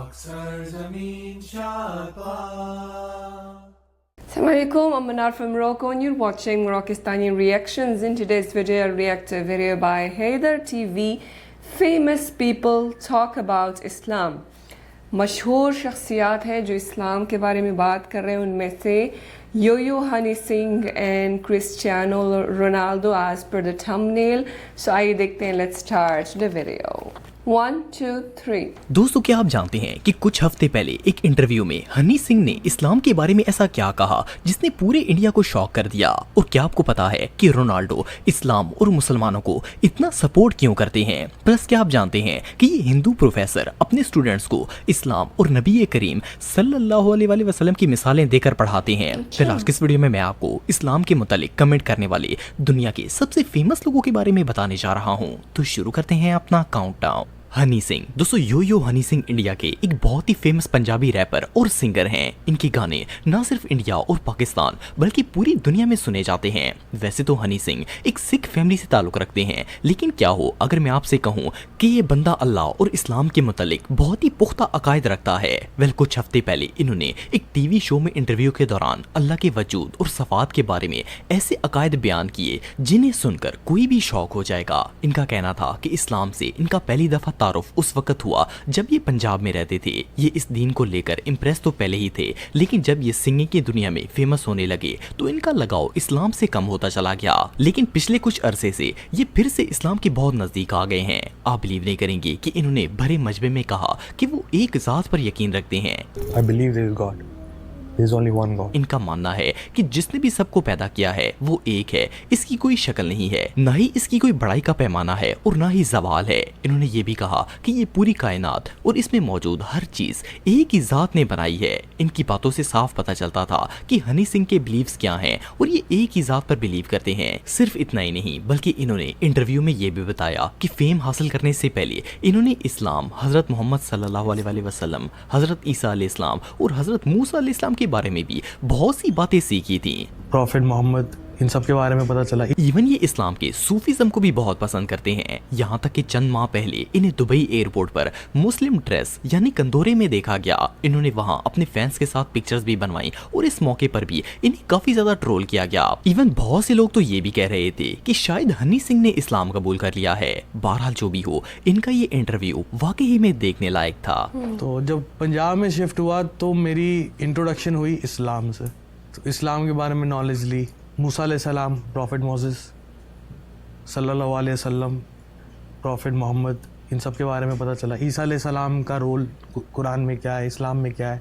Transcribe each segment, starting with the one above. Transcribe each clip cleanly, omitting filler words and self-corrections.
Assalamu alaikum, I'm Manar from Morocco and you're watching Moroccistani Reactions. In today's video, I'll react to a video by Haider TV, Famous People Talk About Islam. مشہور شخصیات ہیں جو اسلام کے بارے میں بات کر رہے ہیں، ان میں سے Yo Honey Singh and Cristiano Ronaldo as per the thumbnail. So آئیے دیکھتے ہیں. Let's start the video. 1 2 3. دوستو، کیا آپ جانتے ہیں کہ کچھ ہفتے پہلے ایک انٹرویو میں ہنی سنگھ نے اسلام کے بارے میں ایسا کیا کہا جس نے پورے انڈیا کو شاک کر دیا؟ اور کیا آپ کو پتا ہے کہ رونالڈو اسلام اور مسلمانوں کو اتنا سپورٹ کیوں کرتے ہیں؟ پلس کیا آپ جانتے ہیں کہ یہ ہندو پروفیسر اپنے اسٹوڈنٹس کو اسلام اور نبی کریم صلی اللہ علیہ وسلم کی مثالیں دے کر پڑھاتے ہیں؟ پھر آج کی اس ویڈیو میں آپ کو اسلام کے متعلق کمنٹ کرنے والے دنیا کے سب سے فیمس لوگوں کے بارے میں بتانے جا رہا ہوں. تو شروع کرتے ہیں اپنا کاؤنٹ ڈاؤن. ہنی سنگھ. دوستو، یو ہنی سنگھ انڈیا کے ایک بہت ہی فیمس پنجابی ریپر اور سنگر ہیں. ان کے گانے نہ صرف انڈیا اور پاکستان بلکہ پوری دنیا میں سنے جاتے ہیں. ویسے تو ہنی سنگھ ایک سکھ فیملی سے تعلق رکھتے ہیں، لیکن کیا ہو اگر میں آپ سے کہوں کہ یہ بندہ اللہ اور اسلام کے متعلق بہت ہی پختہ عقائد رکھتا ہے. کچھ ہفتے پہلے انہوں نے ایک ٹی وی شو میں انٹرویو کے دوران اللہ کے وجود اور صفات کے بارے میں ایسے عقائد بیان کیے جنہیں سن کر کوئی بھی شوق ہو جائے گا. ان کا کہنا تھا کہ اسلام سے ان کا پہلی دفعہ تعارف اس وقت ہوا جب یہ پنجاب میں رہتے تھے. یہ اس دین کو لے کر امپریس تو پہلے ہی تھے، لیکن جب یہ سنگنگ کی دنیا میں فیمس ہونے لگے تو ان کا لگاؤ اسلام سے کم ہوتا چلا گیا. لیکن پچھلے کچھ عرصے سے یہ پھر سے اسلام کے بہت نزدیک آ گئے ہیں. آپ بلیو نہیں کریں گے کہ انہوں نے بھرے مجمع میں کہا کہ وہ ایک ذات پر یقین رکھتے ہیں. I believe there is God. There is only one God. ان کا ماننا ہے کہ جس نے بھی سب کو پیدا کیا ہے وہ ایک ہے، اس کی کوئی شکل نہیں ہے، نہ ہی اس کی کوئی بڑائی کا پیمانہ ہے اور نہ ہی زوال ہے. انہوں نے یہ بھی کہا کہ یہ پوری کائنات اور اس میں موجود ہر چیز ایک ہی ذات نے بنائی ہے. ان کی باتوں سے صاف پتہ چلتا تھا کہ ہنی سنگھ کے بلیفز کیا ہیں اور یہ ایک ہی ذات پر بلیو کرتے ہیں. صرف اتنا ہی نہیں بلکہ انہوں نے انٹرویو میں یہ بھی بتایا کہ فیم حاصل کرنے سے پہلے انہوں نے اسلام، حضرت محمد صلی اللہ علیہ وسلم، حضرت عیسیٰ علیہ السلام اور حضرت موسیٰ علیہ السلام کے بارے میں بھی بہت سی باتیں سیکھی تھیں. پروفٹ محمد، ان سب کے بارے میں پتہ چلا. ایون یہ اسلام کے صوفیزم کو بھی بہت پسند کرتے ہیں. یہاں تک کہ چند ماہ پہلے انہیں دبئی ایئرپورٹ پر مسلم ڈریس یعنی کندورے میں دیکھا گیا. انہوں نے وہاں اپنے فینس کے ساتھ پکچرز بھی بنوائیں اور اس موقع پر بھی انہیں کافی زیادہ ٹرول کیا گیا. ایون بہت سے لوگ تو یہ بھی کہہ رہے تھے کہ شاید ہنی سنگھ نے اسلام قبول کر لیا ہے. بہرحال جو بھی ہو، ان کا یہ انٹرویو واقعی میں دیکھنے لائق تھا. تو جب پنجاب میں شفٹ ہوا تو میری انٹروڈکشن ہوئی اسلام سے. تو اسلام کے بارے میں نالج لی. موسیٰ علیہ السلام، پروفٹ موسیس صلی اللہ علیہ وسلم، پروفٹ محمد، ان سب کے بارے میں پتہ چلا. عیسیٰ علیہ السلام کا رول قرآن میں کیا ہے، اسلام میں کیا ہے.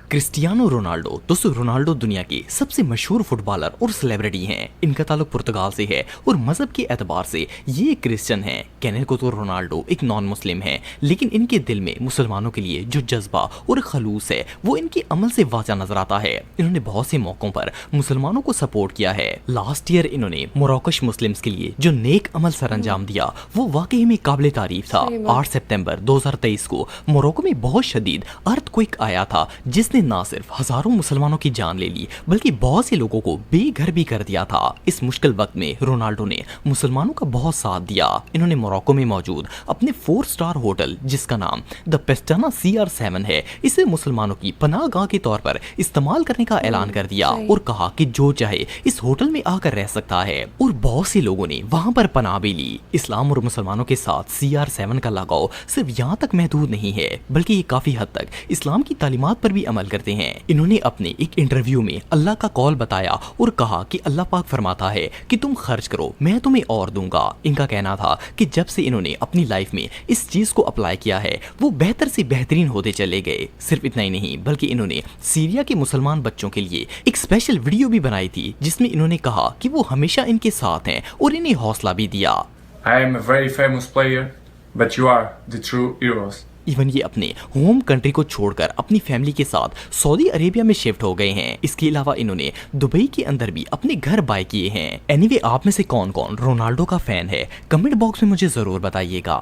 Cristiano Ronaldo. دوستو، رونالڈو دنیا کے سب سے مشہور فٹ بالر اور سیلیبریٹی ہیں. ان کا تعلق پرتگال سے ہے اور مذہب کے اعتبار سے یہ کرسچن ہیں. کہنے کو تو رونالڈو ایک نان مسلم ہیں، لیکن ان کے دل میں مسلمانوں کے لیے جو جذبہ اور خلوص ہے وہ ان کے عمل سے واضح نظر آتا ہے. انہوں نے بہت سے موقعوں پر مسلمانوں کو سپورٹ کیا ہے. لاسٹ ایئر انہوں نے موروکش مسلمز کے لیے جو نیک عمل سر انجام دیا وہ واقعی میں قابل تعریف تھا. 8 سپتمبر 2023 کو موروکو میں بہت شدید ارتھ کوئک آیا تھا جس نے نہ صرف ہزاروں مسلمانوں کی جان لے لی بلکہ بہت سے لوگوں کو بے گھر بھی کر دیا تھا. اس مشکل وقت میں رونالڈو نے مسلمانوں کا بہت ساتھ دیا. انہوں نے موروکو میں موجود اپنے 4 اسٹار ہوٹل جس کا نام دا پیسٹانا CR7 ہے، اسے مسلمانوں کی پناہ گاہ کے طور پر استعمال کرنے کا اعلان کر دیا اور کہا کہ جو چاہے اس ہوٹل میں آ کر رہ سکتا ہے. اور بہت سے لوگوں نے وہاں پر پناہ بھی لی. اسلام اور مسلمانوں کے ساتھ CR7 کا لگاؤ صرف یہاں تک محدود نہیں ہے بلکہ یہ کافی حد تک اسلام کی تعلیمات پر بھی عمل کرتے ہیں. انہوں نے اپنے ایک انٹرویو میں اللہ کا قول بتایا اور کہا کہ اللہ پاک فرماتا ہے کہ تم خرچ کرو میں تمہیں اور دوں گا. ان کا کہنا تھا کہ جب سے انہوں نے اپنی لائف میں اس چیز کو اپلائی کیا ہے وہ بہتر سے بہترین ہوتے چلے گئے. صرف اتنا ہی نہیں بلکہ انہوں نے سیریا کے مسلمان بچوں کے لیے ایک اسپیشل ویڈیو بھی بنائی تھی جس میں انہوں نے کہا کہ وہ ہمیشہ ان کے ساتھ ہیں اور انہیں حوصلہ بھی دیا. I am a very famous player, but you are the true heroes. Even یہ اپنے ہوم کنٹری کو چھوڑ کر اپنی فیملی کے ساتھ سعودی عربیہ میں شفٹ ہو گئے ہیں. اس کے علاوہ انہوں نے دبئی کے اندر بھی اپنے گھر بائی کیے ہیں. اینی وے، آپ میں سے کون کون رونالڈو کا فین ہے؟ کمنٹ باکس میں مجھے ضرور بتائیے گا.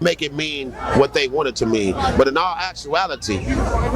Make it mean what they want it to mean, but in all actuality,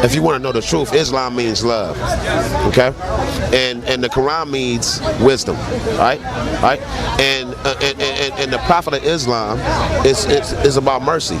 If you want to know the truth, Islam means love, okay? And the Quran means wisdom, right? And the Prophet of Islam is about mercy.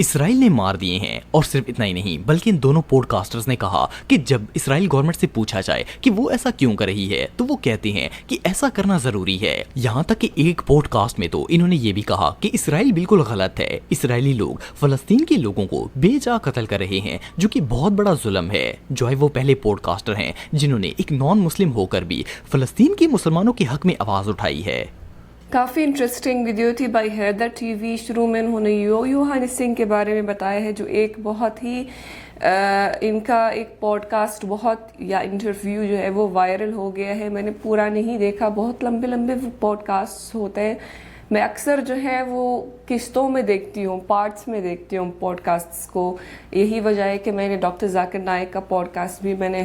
اسرائیل نے مار دیے ہیں. اور صرف اتنا ہی نہیں بلکہ ان دونوں پوڈ کاسٹرز نے کہا کہ جب اسرائیل گورنمنٹ سے پوچھا جائے کہ وہ ایسا کیوں کر رہی ہے تو وہ کہتے ہیں کہ ایسا کرنا ضروری ہے. یہاں تک کہ ایک پوڈ کاسٹ میں تو انہوں نے یہ بھی کہا کہ اسرائیل بالکل غلط ہے. اسرائیلی لوگ فلسطین کے لوگوں کو بے جا قتل کر رہے ہیں جو کہ بہت بڑا ظلم ہے. جو ہے وہ پہلے پوڈ کاسٹر ہیں جنہوں نے ایک نان مسلم ہو کر بھی فلسطین کے مسلمانوں کے حق میں آواز اٹھائی ہے. کافی انٹرسٹنگ ویڈیو تھی بائی حیدر ٹی وی. شروع میں انہوں نے یوہانی سنگھ کے بارے میں بتایا ہے جو ایک بہت ہی ان کا ایک پوڈ کاسٹ بہت یا انٹرویو جو ہے وہ وائرل ہو گیا ہے. میں نے پورا نہیں دیکھا, بہت لمبے لمبے پوڈ کاسٹ ہوتے ہیں. میں اکثر جو ہے وہ قسطوں میں دیکھتی ہوں, پارٹس میں دیکھتی ہوں پوڈ کاسٹس کو. یہی وجہ ہے کہ میں نے ڈاکٹر ذاکر نائک کا پوڈ کاسٹ بھی میں نے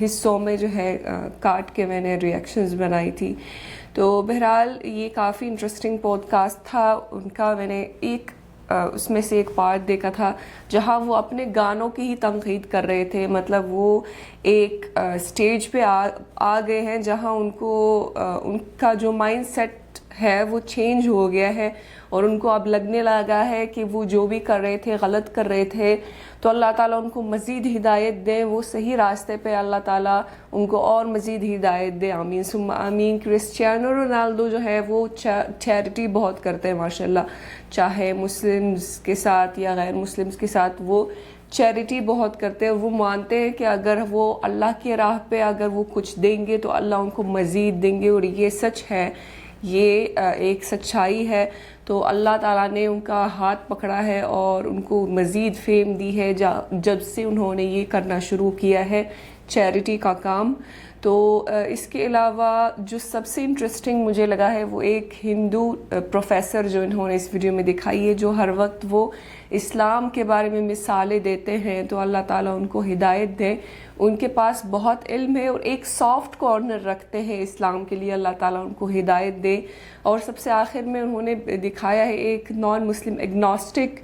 حصوں میں جو ہے کاٹ کے میں نے ریئیکشنز بنائی تھی. تو بہرحال یہ کافی انٹرسٹنگ پوڈ کاسٹ تھا ان کا. میں نے اس میں سے ایک پارٹ دیکھا تھا جہاں وہ اپنے گانوں کی ہی تنقید کر رہے تھے. مطلب وہ ایک سٹیج پہ آ گئے ہیں جہاں ان کو ان کا جو مائنڈ سیٹ ہے وہ چینج ہو گیا ہے اور ان کو اب لگنے لگا ہے کہ وہ جو بھی کر رہے تھے غلط کر رہے تھے. تو اللہ تعالیٰ ان کو مزید ہدایت دیں, وہ صحیح راستے پہ اللہ تعالیٰ ان کو اور مزید ہدایت دے. آمین ثم آمین. کرسچیانو رونالڈو جو ہے وہ چیریٹی بہت کرتے ہیں ماشاء اللہ, چاہے مسلمز کے ساتھ یا غیر مسلمز کے ساتھ وہ چیریٹی بہت کرتے ہیں. وہ مانتے ہیں کہ اگر وہ اللہ کی راہ پہ اگر وہ کچھ دیں گے تو اللہ ان کو مزید دیں گے, اور یہ سچ ہے, یہ ایک سچائی ہے. تو اللہ تعالیٰ نے ان کا ہاتھ پکڑا ہے اور ان کو مزید فیم دی ہے جب سے انہوں نے یہ کرنا شروع کیا ہے چیریٹی کا کام. تو اس کے علاوہ جو سب سے انٹرسٹنگ مجھے لگا ہے وہ ایک ہندو پروفیسر جو انہوں نے اس ویڈیو میں دکھائی ہے, جو ہر وقت وہ اسلام کے بارے میں مثالیں دیتے ہیں. تو اللہ تعالیٰ ان کو ہدایت دے. ان کے پاس بہت علم ہے اور ایک سافٹ کارنر رکھتے ہیں اسلام کے لیے. اللہ تعالیٰ ان کو ہدایت دے. اور سب سے آخر میں انہوں نے دکھایا ہے ایک نان مسلم ایگنوسٹک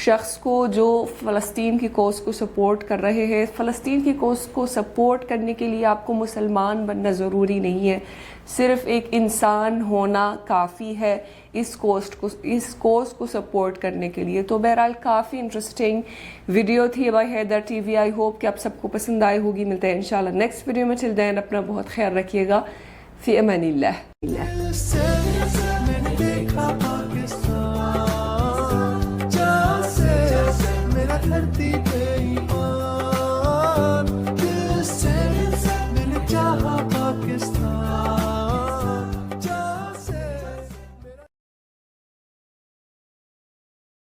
شخص کو جو فلسطین کی کوز کو سپورٹ کر رہے ہیں. فلسطین کی کوز کو سپورٹ کرنے کے لیے آپ کو مسلمان بننا ضروری نہیں ہے, صرف ایک انسان ہونا کافی ہے اس کوز کو سپورٹ کرنے کے لیے. تو بہرحال کافی انٹرسٹنگ ویڈیو تھی بائی حیدر ٹی وی. آئی ہوپ کہ آپ سب کو پسند آئی ہوگی. ملتے ہیں انشاءاللہ نیکسٹ ویڈیو میں. ٹل دین اپنا بہت خیال رکھیے گا. فی امان اللہ.